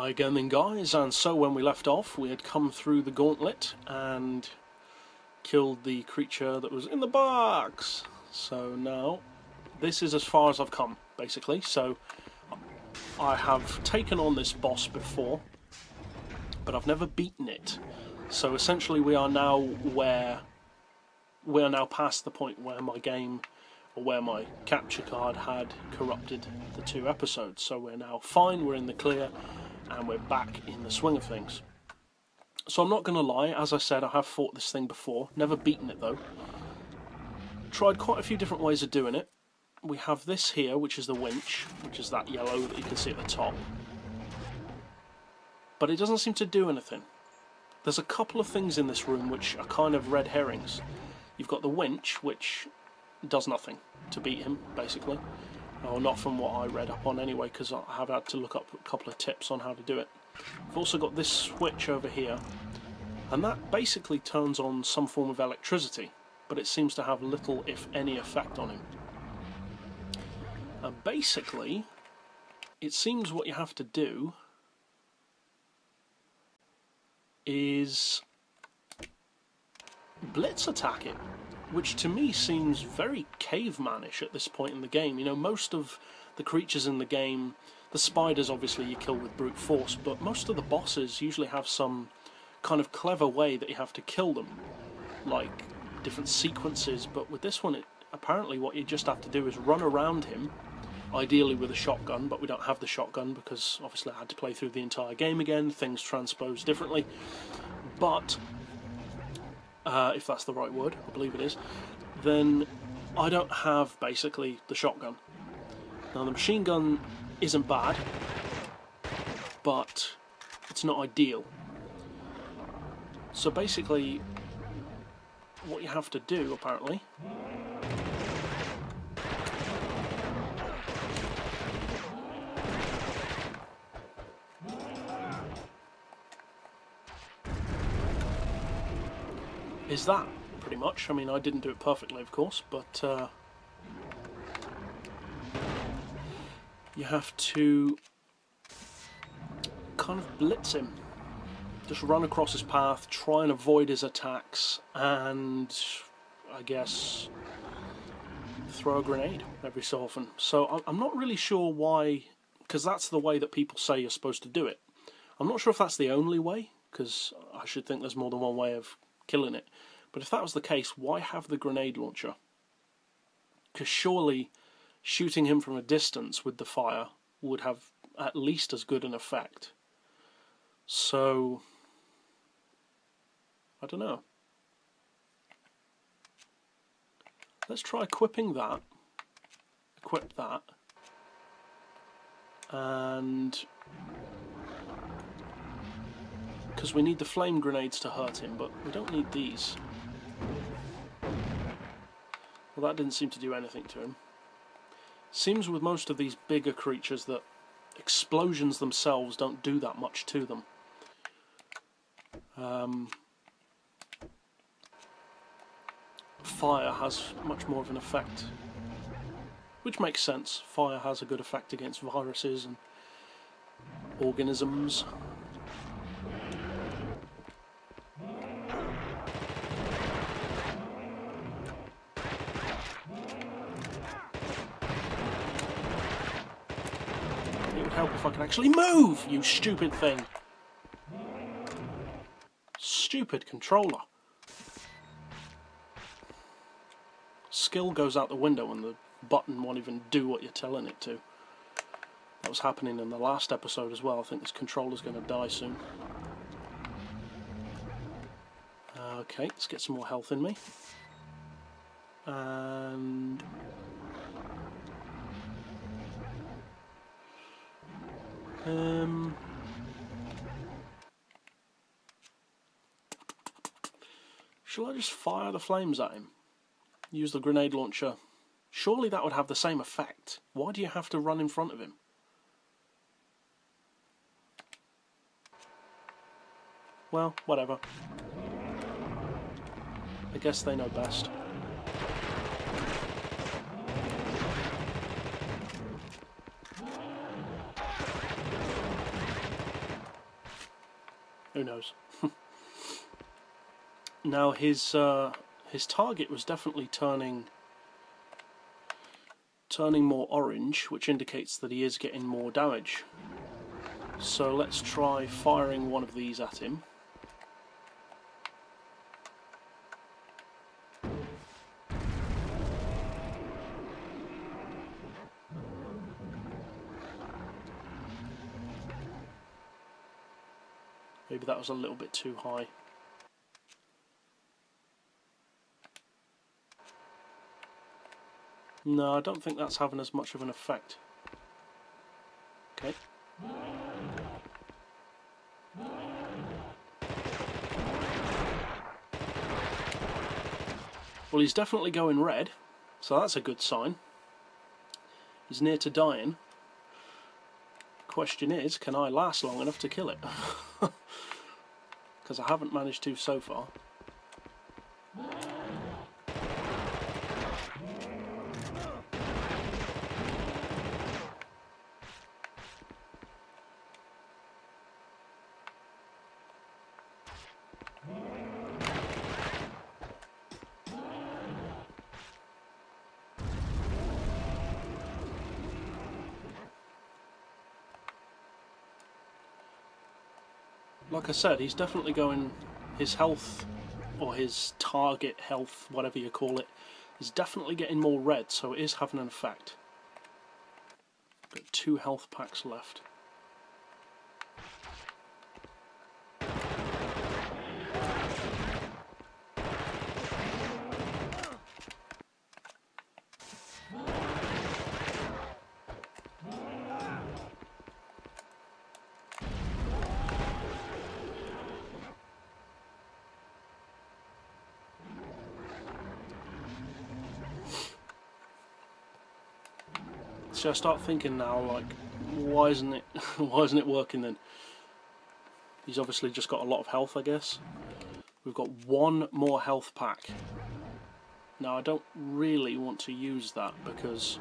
Hi again then guys, and so when we left off we had come through the gauntlet and killed the creature that was in the box. So now this is as far as I've come basically. So I have taken on this boss before, but I've never beaten it. So essentially we are now past the point where my game, or where my capture card had corrupted the 2 episodes. So we're now fine, we're in the clear, and we're back in the swing of things. So I'm not going to lie, as I said, I have fought this thing before, never beaten it though. Tried quite a few different ways of doing it. We have this here, which is the winch, which is that yellow that you can see at the top. But it doesn't seem to do anything. There's a couple of things in this room which are kind of red herrings. You've got the winch, which does nothing to beat him, basically. Or not from what I read up on anyway, because I have had to look up a couple of tips on how to do it. I've also got this switch over here, and that basically turns on some form of electricity, but it seems to have little, if any, effect on him. And basically, it seems what you have to do is blitz attack it, which to me seems very cavemanish at this point in the game. You know, most of the creatures in the game, the spiders obviously you kill with brute force, but most of the bosses usually have some kind of clever way that you have to kill them, like different sequences. But with this one, apparently what you just have to do is run around him, ideally with a shotgun, but we don't have the shotgun because obviously I had to play through the entire game again, things transpose differently. But if that's the right word, I believe it is, then I don't have basically the shotgun. Now the machine gun isn't bad, but it's not ideal. So basically what you have to do apparently is that, pretty much. I mean, I didn't do it perfectly, of course, but you have to kind of blitz him. Just run across his path, try and avoid his attacks, and I guess throw a grenade every so often. So I'm not really sure why, because that's the way that people say you're supposed to do it. I'm not sure if that's the only way, because I should think there's more than one way of killing it. But if that was the case, why have the grenade launcher? Because surely shooting him from a distance with the fire would have at least as good an effect. So I don't know. Let's try equipping that. Equip that. And because we need the flame grenades to hurt him, but we don't need these. Well, that didn't seem to do anything to him. Seems with most of these bigger creatures that explosions themselves don't do that much to them. Fire has much more of an effect, which makes sense. Fire has a good effect against viruses and organisms. It would help if I could actually move, you stupid thing. Stupid controller. Skill goes out the window when the button won't even do what you're telling it to. That was happening in the last episode as well. I think this controller's going to die soon. Okay, let's get some more health in me. And shall I just fire the flames at him? Use the grenade launcher. Surely that would have the same effect. Why do you have to run in front of him? Well, whatever. I guess they know best. Who knows? Now his target was definitely turning more orange, which indicates that he is getting more damage. So let's try firing one of these at him. Maybe that was a little bit too high. No, I don't think that's having as much of an effect. Okay. Well, he's definitely going red, so that's a good sign. He's near to dying. Question is, can I last long enough to kill it? Because I haven't managed to so far. Like I said, he's definitely going, his health, or his target health, whatever you call it, is definitely getting more red, so it is having an effect. Got 2 health packs left. So I start thinking now, like, why isn't it working then? He's obviously just got a lot of health, I guess. We've got 1 more health pack. Now I don't really want to use that because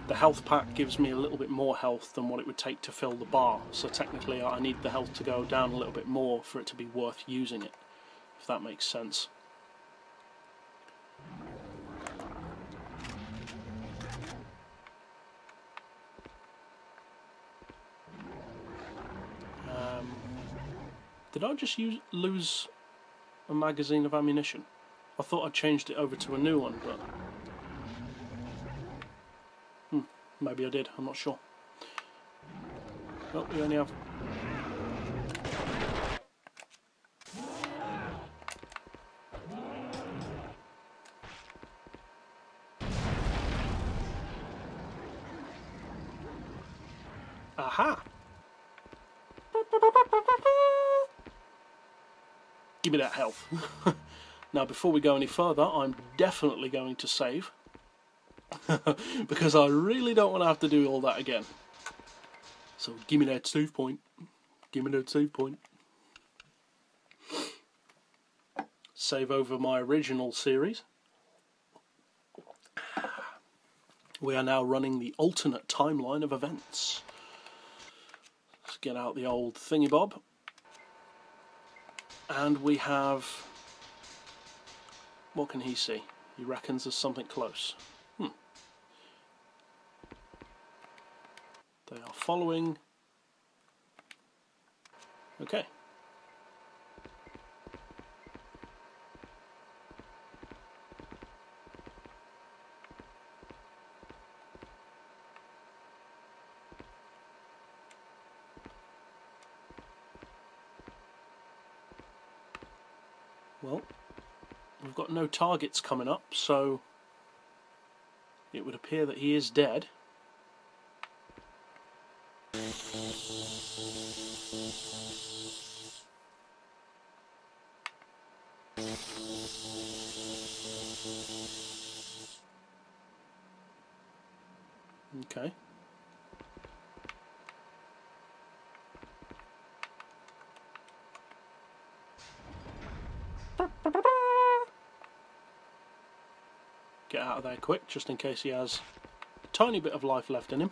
the health pack gives me a little bit more health than what it would take to fill the bar. So technically I need the health to go down a little bit more for it to be worth using it, if that makes sense. Did I just lose a magazine of ammunition? I thought I changed it over to a new one, but... maybe I did, I'm not sure. Well, we only have... Aha! Give me that health. Now, before we go any further, I'm definitely going to save. Because I really don't want to have to do all that again. So, give me that save point. Give me that save point. Save over my original series. We are now running the alternate timeline of events. Let's get out the old thingy bob. And we have... what can he see? He reckons there's something close. They are following. Okay. Well, we've got no targets coming up, so it would appear that he is dead. Okay. Get out of there quick, just in case he has a tiny bit of life left in him.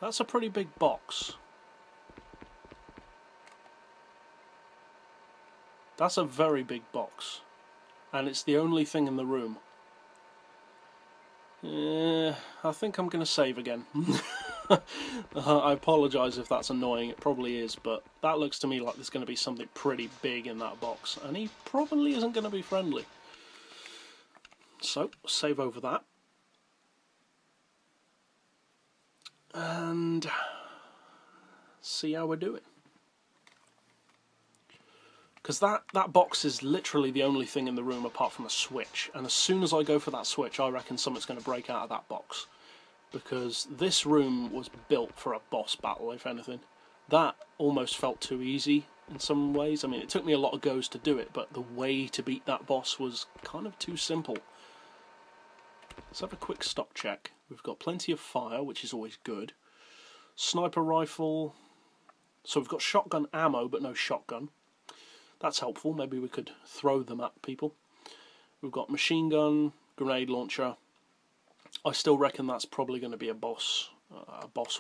That's a pretty big box. That's a very big box. And it's the only thing in the room. I think I'm going to save again. I apologise if that's annoying, it probably is, but that looks to me like there's going to be something pretty big in that box, and he probably isn't going to be friendly. So, save over that. And see how we're doing. Because that box is literally the only thing in the room apart from a switch, and as soon as I go for that switch I reckon something's going to break out of that box. Because this room was built for a boss battle, if anything. That almost felt too easy in some ways. I mean, it took me a lot of goes to do it, but the way to beat that boss was kind of too simple. Let's have a quick stock check. We've got plenty of fire, which is always good. Sniper rifle. So we've got shotgun ammo, but no shotgun. That's helpful. Maybe we could throw them at people. We've got machine gun, grenade launcher. I still reckon that's probably going to be a boss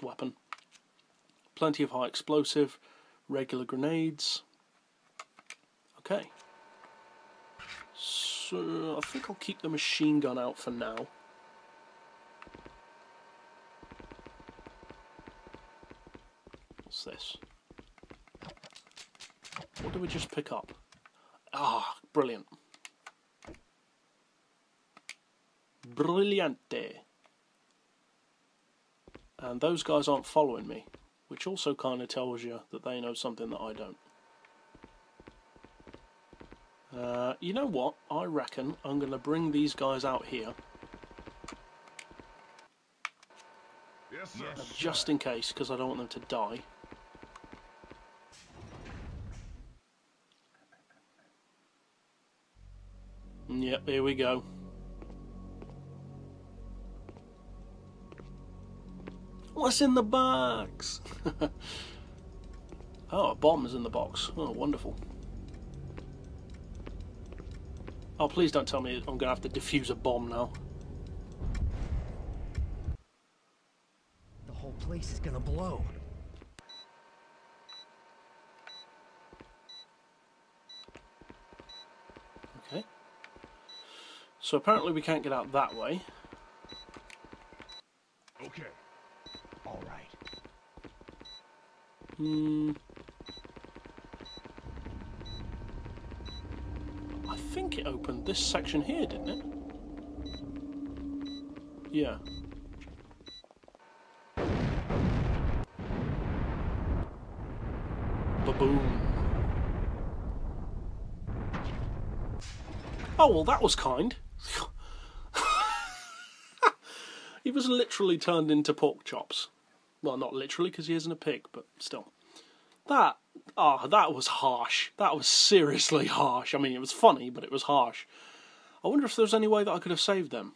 weapon. Plenty of high explosive, regular grenades. Okay. So I think I'll keep the machine gun out for now. What's this? What did we just pick up? Ah, brilliant. Brilliante. And those guys aren't following me, which also kind of tells you that they know something that I don't. You know what? I reckon I'm going to bring these guys out here. Yes, sir. Just in case, because I don't want them to die. Yep, here we go. What's in the box? Oh, a bomb is in the box. Oh, wonderful. Oh, please don't tell me I'm going to have to defuse a bomb now. The whole place is gonna blow. Okay. So apparently we can't get out that way. Okay. All right. I think it opened this section here, didn't it? Yeah. Ba-boom. Oh, well, that was kind. He was literally turned into pork chops. Well, not literally, because he isn't a pig, but still. That was harsh. That was seriously harsh. I mean, it was funny, but it was harsh. I wonder if there was any way that I could have saved them.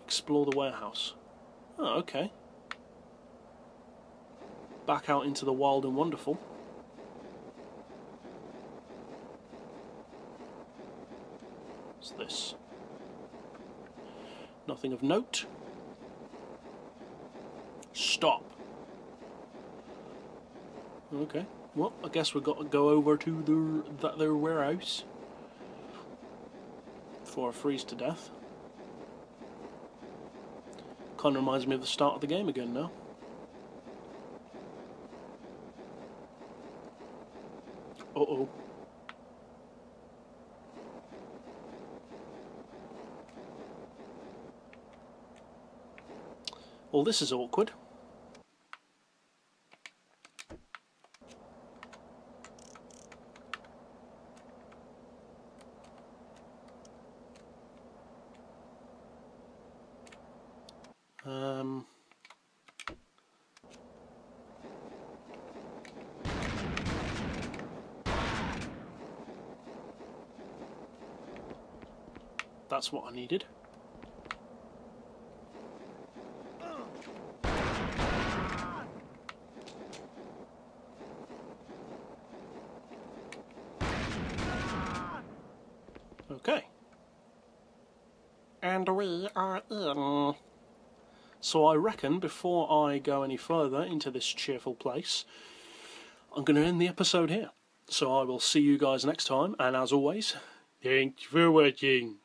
Explore the warehouse. Oh, okay. Back out into the wild and wonderful. What's this? Nothing of note. Stop. Okay. Well, I guess we've got to go over to their warehouse before I freeze to death. Kind of reminds me of the start of the game again now. Uh-oh. Well, this is awkward. That's what I needed. Okay. And we are in. So I reckon before I go any further into this cheerful place, I'm going to end the episode here. So I will see you guys next time, and as always, thanks for watching.